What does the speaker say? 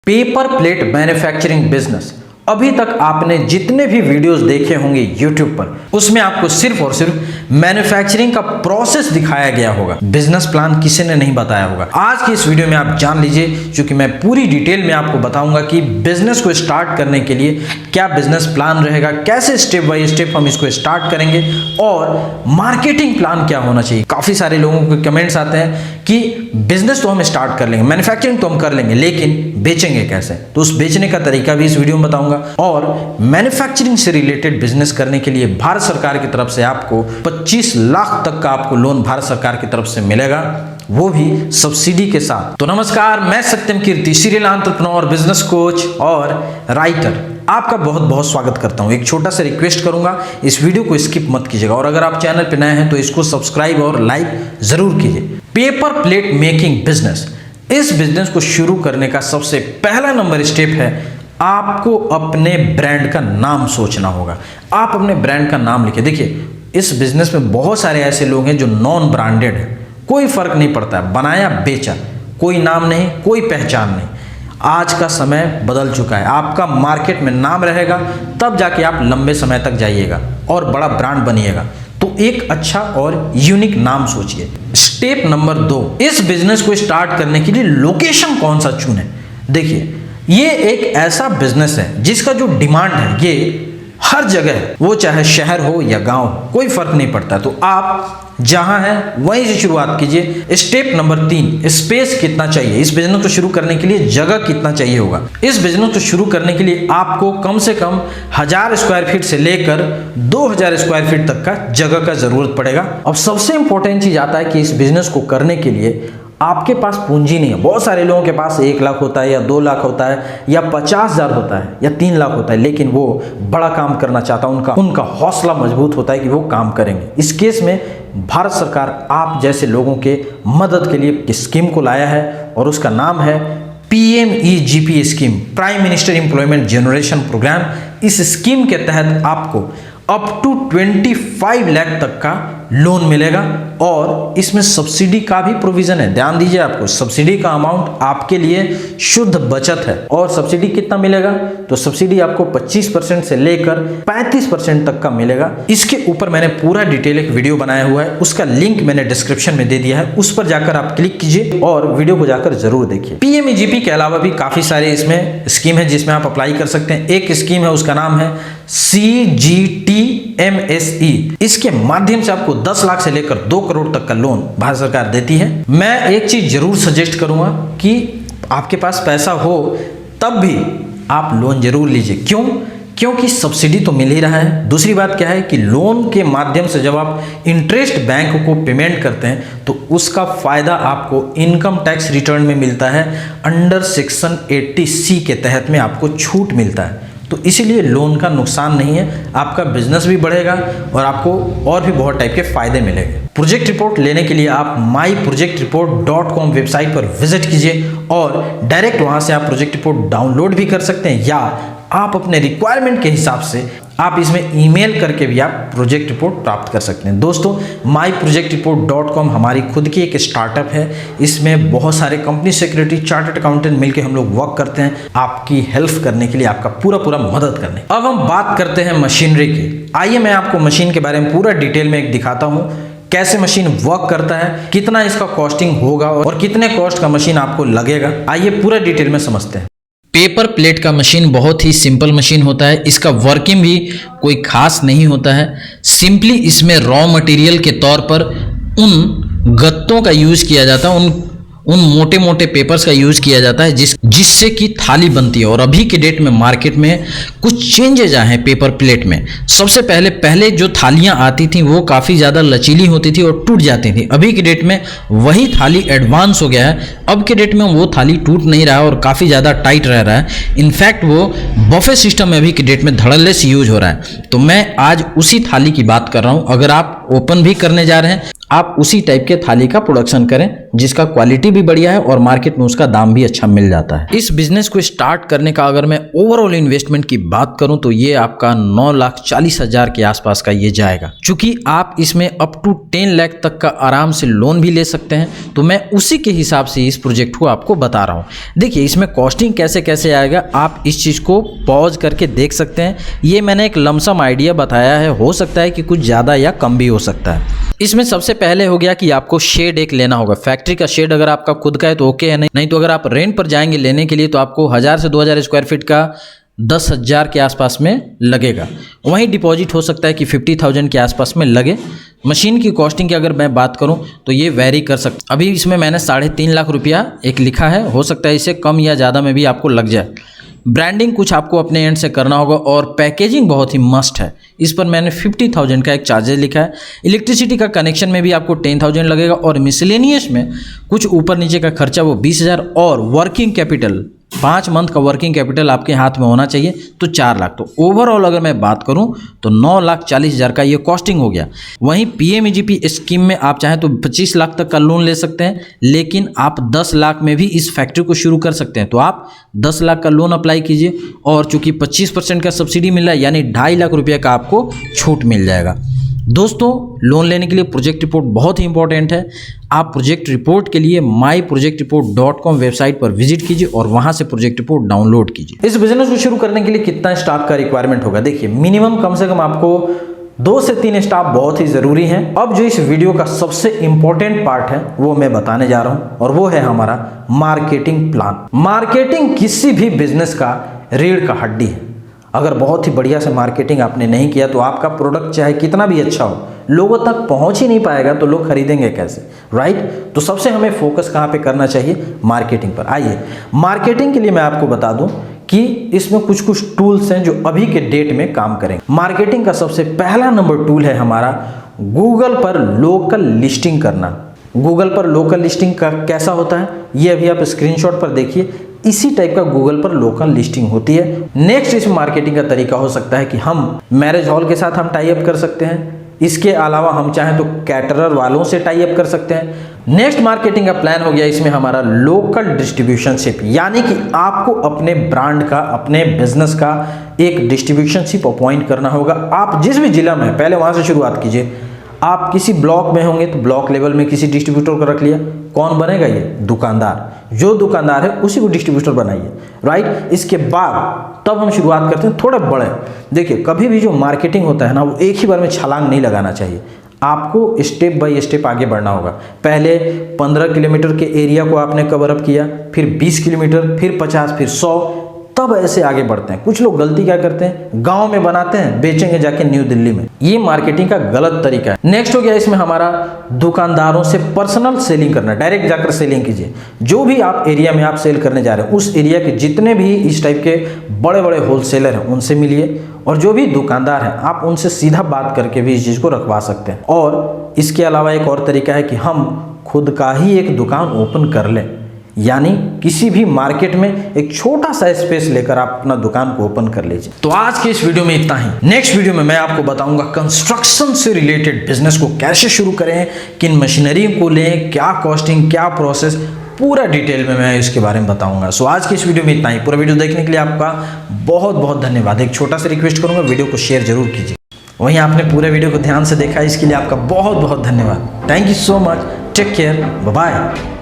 Paper plate manufacturing business. अभी तक आपने जितने भी वीडियोस देखे होंगे YouTube पर, उसमें आपको सिर्फ और सिर्फ मैन्युफैक्चरिंग का प्रोसेस दिखाया गया होगा, बिजनेस प्लान किसी ने नहीं बताया होगा। आज की इस वीडियो में आप जान लीजिए, क्योंकि मैं पूरी डिटेल में आपको बताऊंगा कि बिजनेस को स्टार्ट करने के लिए क्या बिजनेस प्लान रहेगा, कैसे स्टेप बाय स्टेप हम इसको स्टार्ट करेंगे और मार्केटिंग प्लान क्या होना चाहिए। काफी सारे लोगों के कमेंट्स आते हैं कि बिजनेस तो हम स्टार्ट कर लेंगे, मैन्युफैक्चरिंग तो हम कर लेंगे, लेकिन बेचेंगे कैसे। तो उस बेचने का तरीका भी इस वीडियो में बताऊंगा। और मैन्युफैक्चरिंग से रिलेटेड बिजनेस करने के लिए भारत सरकार की तरफ से आपको 25 लाख तक का आपको लोन भारत सरकार की तरफ से मिलेगा, वो भी सब्सिडी के साथ। तो नमस्कार, मैं सत्यम कीर्ति, सीरियल एंटरप्रेन्योर, बिजनेस कोच और राइटर, आपका बहुत बहुत स्वागत करता हूं। एक छोटा सा रिक्वेस्ट करूंगा, इस वीडियो को स्किप मत कीजिएगा और अगर आप चैनल पर नए हैं तो इसको सब्सक्राइब और लाइक जरूर कीजिए। पेपर प्लेट मेकिंग बिजनेस, इस बिजनेस को शुरू करने का सबसे पहला नंबर स्टेप है, आपको अपने ब्रांड का नाम सोचना होगा। आप अपने ब्रांड का नाम लिखिए। देखिए, इस बिजनेस में बहुत सारे ऐसे लोग हैं जो नॉन ब्रांडेड है, कोई फर्क नहीं पड़ता है, बनाया बेचा, कोई नाम नहीं, कोई पहचान नहीं। आज का समय बदल चुका है, आपका मार्केट में नाम रहेगा तब जाके आप लंबे समय तक जाइएगा और बड़ा ब्रांड बनिएगा। तो एक अच्छा और यूनिक नाम सोचिए। स्टेप नंबर 2, इस बिजनेस को स्टार्ट करने के लिए लोकेशन कौन सा चुने। देखिए, ये एक ऐसा बिजनेस है जिसका जो डिमांड है ये हर जगह है, वो चाहे शहर हो या गांव, कोई फर्क नहीं पड़ता। तो आप जहां हैं वहीं से शुरुआत कीजिए। स्टेप नंबर 3, स्पेस कितना चाहिए। इस बिजनेस को शुरू करने के लिए जगह कितना चाहिए होगा। इस बिजनेस को शुरू करने के लिए आपको कम से कम 1000 स्क्वायर फीट से लेकर 2000 स्क्वायर फीट तक का जगह का जरूरत पड़ेगा। अब सबसे इंपॉर्टेंट चीज आता है कि इस बिजनेस को करने के लिए आपके पास पूंजी नहीं है। बहुत सारे लोगों के पास 1 लाख होता है या 2 लाख होता है या 50,000 होता है या 3 लाख होता है, लेकिन वो बड़ा काम करना चाहता है, उनका हौसला मजबूत होता है कि वो काम करेंगे। इस केस में भारत सरकार आप जैसे लोगों के मदद के लिए स्कीम को लाया है और उसका नाम है PMEGP scheme, prime minister employment generation programme. इस स्कीम के तहत आपको अप टू 25 लाख तक का लोन मिलेगा और इसमें सब्सिडी का भी प्रोविजन है। ध्यान दीजिए, आपको सब्सिडी का अमाउंट आपके लिए शुद्ध बचत है। और सब्सिडी कितना मिलेगा, तो सब्सिडी आपको 25% से लेकर 35% तक का मिलेगा। इसके ऊपर मैंने पूरा डिटेल एक वीडियो बनाया हुआ है, उसका लिंक मैंने डिस्क्रिप्शन में दे दिया है, उस पर जाकर आप क्लिक कीजिए और वीडियो को जाकर जरूर देखिए। PMEGP के अलावा भी काफी सारे इसमें स्कीम है जिसमें आप अप्लाई कर सकते हैं। एक स्कीम है, उसका नाम है CGTMSE। इसके माध्यम से आपको 10 लाख से लेकर 2 करोड़ तक का लोन भारत सरकार देती है। मैं एक चीज जरूर सजेस्ट करूंगा कि आपके पास पैसा हो तब भी आप लोन जरूर लीजिए। क्यों? क्योंकि सब्सिडी तो मिल ही रहा है। दूसरी बात क्या है कि लोन के माध्यम से जब आप इंटरेस्ट बैंक को पेमेंट करते हैं तो उसका फायदा आपको इनकम टैक्स रिटर्न में मिलता है। अंडर सेक्शन 80C के तहत में आपको छूट मिलता है। तो इसीलिए लोन का नुकसान नहीं है, आपका बिजनेस भी बढ़ेगा और आपको और भी बहुत टाइप के फायदे मिलेंगे। प्रोजेक्ट रिपोर्ट लेने के लिए आप myprojectreport.com वेबसाइट पर विजिट कीजिए और डायरेक्ट वहां से आप प्रोजेक्ट रिपोर्ट डाउनलोड भी कर सकते हैं, या आप अपने रिक्वायरमेंट के हिसाब से आप इसमें ईमेल करके भी आप प्रोजेक्ट रिपोर्ट प्राप्त कर सकते हैं। दोस्तों, myprojectreport.com हमारी खुद की एक स्टार्टअप है। इसमें बहुत सारे कंपनी सेक्रेटरी, चार्टर्ड अकाउंटेंट मिलकर हम लोग वर्क करते हैं आपकी हेल्प करने के लिए, आपका पूरा मदद करने। अब हम बात करते हैं मशीनरी की। आइए मैं आपको मशीन के बारे में पूरा डिटेल में एक दिखाता हूँ, कैसे मशीन वर्क करता है, कितना इसका कॉस्टिंग होगा और कितने कॉस्ट का मशीन आपको लगेगा। आइए पूरा डिटेल में समझते हैं। पेपर प्लेट का मशीन बहुत ही सिंपल मशीन होता है। इसका वर्किंग भी कोई खास नहीं होता है। सिंपली इसमें रॉ मटेरियल के तौर पर उन गत्तों का यूज किया जाता है, उन मोटे मोटे पेपर्स का यूज किया जाता है जिससे कि थाली बनती है। और अभी के डेट में मार्केट में कुछ चेंजेज आए हैं पेपर प्लेट में। सबसे पहले जो थालियां आती थी वो काफ़ी ज़्यादा लचीली होती थी और टूट जाती थी। अभी के डेट में वही थाली एडवांस हो गया है। अब के डेट में वो थाली टूट नहीं रहा है और काफ़ी ज़्यादा टाइट रह रहा है। इनफैक्ट वो बफे सिस्टम में अभी के डेट में धड़ल्ले से यूज हो रहा है। तो मैं आज उसी थाली की बात कर रहा हूँ। अगर आप ओपन भी करने जा रहे हैं, आप उसी टाइप के थाली का प्रोडक्शन करें जिसका क्वालिटी भी बढ़िया है और मार्केट में उसका दाम भी अच्छा मिल जाता है। इस बिजनेस को स्टार्ट करने का अगर मैं ओवरऑल इन्वेस्टमेंट की बात करूं तो ये आपका 9,40,000 के आसपास का ये जाएगा। चूंकि आप इसमें अप टू 10 लाख तक का आराम से लोन भी ले सकते हैं, तो मैं उसी के हिसाब से इस प्रोजेक्ट को आपको बता रहा हूँ। देखिए इसमें कॉस्टिंग कैसे कैसे आएगा, आप इस चीज़ को पॉज करके देख सकते हैं। ये मैंने एक लमसम आइडिया बताया है, हो सकता है कि कुछ ज़्यादा या कम भी हो सकता है। इसमें सबसे पहले हो गया कि आपको शेड एक लेना होगा। फैक्ट्री का शेड अगर आपका खुद का है तो ओके है, नहीं तो अगर आप रेंट पर जाएंगे लेने के लिए तो आपको 1000 से 2000 स्क्वायर फीट का 10,000 के आसपास में लगेगा। वहीं डिपॉजिट हो सकता है कि 50,000 के आसपास में लगे। मशीन की कॉस्टिंग की अगर मैं बात करूं तो ये वेरी कर सकता। अभी इसमें मैंने 3.5 लाख रुपया एक लिखा है, हो सकता है इससे कम या ज़्यादा में भी आपको लग जाए। ब्रांडिंग कुछ आपको अपने एंड से करना होगा और पैकेजिंग बहुत ही मस्ट है। इस पर मैंने 50,000 का एक चार्जेस लिखा है। इलेक्ट्रिसिटी का कनेक्शन में भी आपको 10,000 लगेगा और मिसलेनियस में कुछ ऊपर नीचे का खर्चा वो 20,000 और वर्किंग कैपिटल 5 मंथ का वर्किंग कैपिटल आपके हाथ में होना चाहिए तो 4 लाख। तो ओवरऑल अगर मैं बात करूं तो 9,40,000 का ये कॉस्टिंग हो गया। वहीं PMEGP स्कीम में आप चाहें तो 25 लाख तक का लोन ले सकते हैं, लेकिन आप 10 लाख में भी इस फैक्ट्री को शुरू कर सकते हैं। तो आप 10 लाख का लोन अप्लाई कीजिए और चूंकि 25% का सब्सिडी मिल रहा है यानी 2.5 लाख रुपये का आपको छूट मिल जाएगा। दोस्तों लोन लेने के लिए प्रोजेक्ट रिपोर्ट बहुत ही इंपॉर्टेंट है। आप प्रोजेक्ट रिपोर्ट के लिए myprojectreport.com वेबसाइट पर विजिट कीजिए और वहां से प्रोजेक्ट रिपोर्ट डाउनलोड कीजिए। इस बिजनेस को शुरू करने के लिए कितना स्टाफ का रिक्वायरमेंट होगा? देखिए मिनिमम कम से कम आपको 2 से 3 स्टाफ बहुत ही जरूरी हैं। अब जो इस वीडियो का सबसे इंपॉर्टेंट पार्ट है वो मैं बताने जा रहा हूं और वो है हमारा मार्केटिंग प्लान। मार्केटिंग किसी भी बिजनेस का रीढ़ का हड्डी है। अगर बहुत ही बढ़िया से मार्केटिंग आपने नहीं किया तो आपका प्रोडक्ट चाहे कितना भी अच्छा हो, लोगों तक पहुंच ही नहीं पाएगा तो लोग खरीदेंगे कैसे, राइट? तो सबसे हमें फोकस कहां पे करना चाहिए? मार्केटिंग पर। आइए मार्केटिंग के लिए मैं आपको बता दूं कि इसमें कुछ कुछ टूल्स हैं जो अभी के डेट में काम करेंगे। मार्केटिंग का सबसे पहला नंबर टूल है हमारा गूगल पर लोकल लिस्टिंग करना। गूगल पर लोकल लिस्टिंग का कैसा होता है ये अभी आप स्क्रीनशॉट पर देखिए। इसी टाइप का गूगल पर लोकल लिस्टिंग होती है। नेक्स्ट इसमें मार्केटिंग का तरीका हो सकता है कि हम मैरिज हॉल के साथ हम टाई अप कर सकते हैं। इसके अलावा हम चाहें तो कैटरर वालों से टाई अप कर सकते हैं। नेक्स्ट मार्केटिंग का प्लान हो गया इसमें हमारा लोकल डिस्ट्रीब्यूशनशिप, यानी कि आपको अपने ब्रांड का, अपने बिजनेस का एक डिस्ट्रीब्यूशनशिप अपॉइंट करना होगा। आप जिस भी जिला में पहले वहां से शुरुआत कीजिए। आप किसी ब्लॉक में होंगे तो ब्लॉक लेवल में किसी डिस्ट्रीब्यूटर को रख लिया। कौन बनेगा? ये दुकानदार। जो दुकानदार है उसी को डिस्ट्रीब्यूटर बनाइए, राइट? इसके बाद तब हम शुरुआत करते हैं थोड़ा बड़े। देखिए कभी भी जो मार्केटिंग होता है ना वो एक ही बार में छलांग नहीं लगाना चाहिए। आपको स्टेप बाय स्टेप आगे बढ़ना होगा। पहले 15 किलोमीटर के एरिया को आपने कवर अप किया, फिर 20 किलोमीटर, फिर 50, फिर 100, तब ऐसे आगे बढ़ते हैं। कुछ लोग गलती क्या करते हैं, गांव में बनाते हैं, बेचेंगे जाके न्यू दिल्ली में। ये मार्केटिंग का गलत तरीका है। नेक्स्ट हो गया इसमें हमारा दुकानदारों से पर्सनल सेलिंग करना। डायरेक्ट जाकर सेलिंग कीजिए। जो भी आप एरिया में आप सेल करने जा रहे हैं उस एरिया के जितने भी इस टाइप के बड़े बड़े होलसेलर हैं उनसे मिलिए और जो भी दुकानदार हैं आप उनसे सीधा बात करके भी इस चीज़ को रखवा सकते हैं। और इसके अलावा एक और तरीका है कि हम खुद का ही एक दुकान ओपन कर लें, यानी किसी भी मार्केट में एक छोटा सा स्पेस लेकर आप अपना दुकान को ओपन कर लीजिए। तो आज के इस वीडियो में इतना ही। नेक्स्ट वीडियो में मैं आपको बताऊंगा कंस्ट्रक्शन से रिलेटेड बिजनेस को कैसे शुरू करें, किन मशीनरी को लें, क्या कॉस्टिंग, क्या प्रोसेस, पूरा डिटेल में मैं इसके बारे में बताऊंगा। सो आज की इस वीडियो में इतना ही। पूरा वीडियो देखने के लिए आपका बहुत बहुत धन्यवाद। एक छोटा सा रिक्वेस्ट करूंगा, वीडियो को शेयर जरूर कीजिए। वहीं आपने पूरे वीडियो को ध्यान से देखा, इसके लिए आपका बहुत बहुत धन्यवाद। Thank you so much. Take care, bye bye.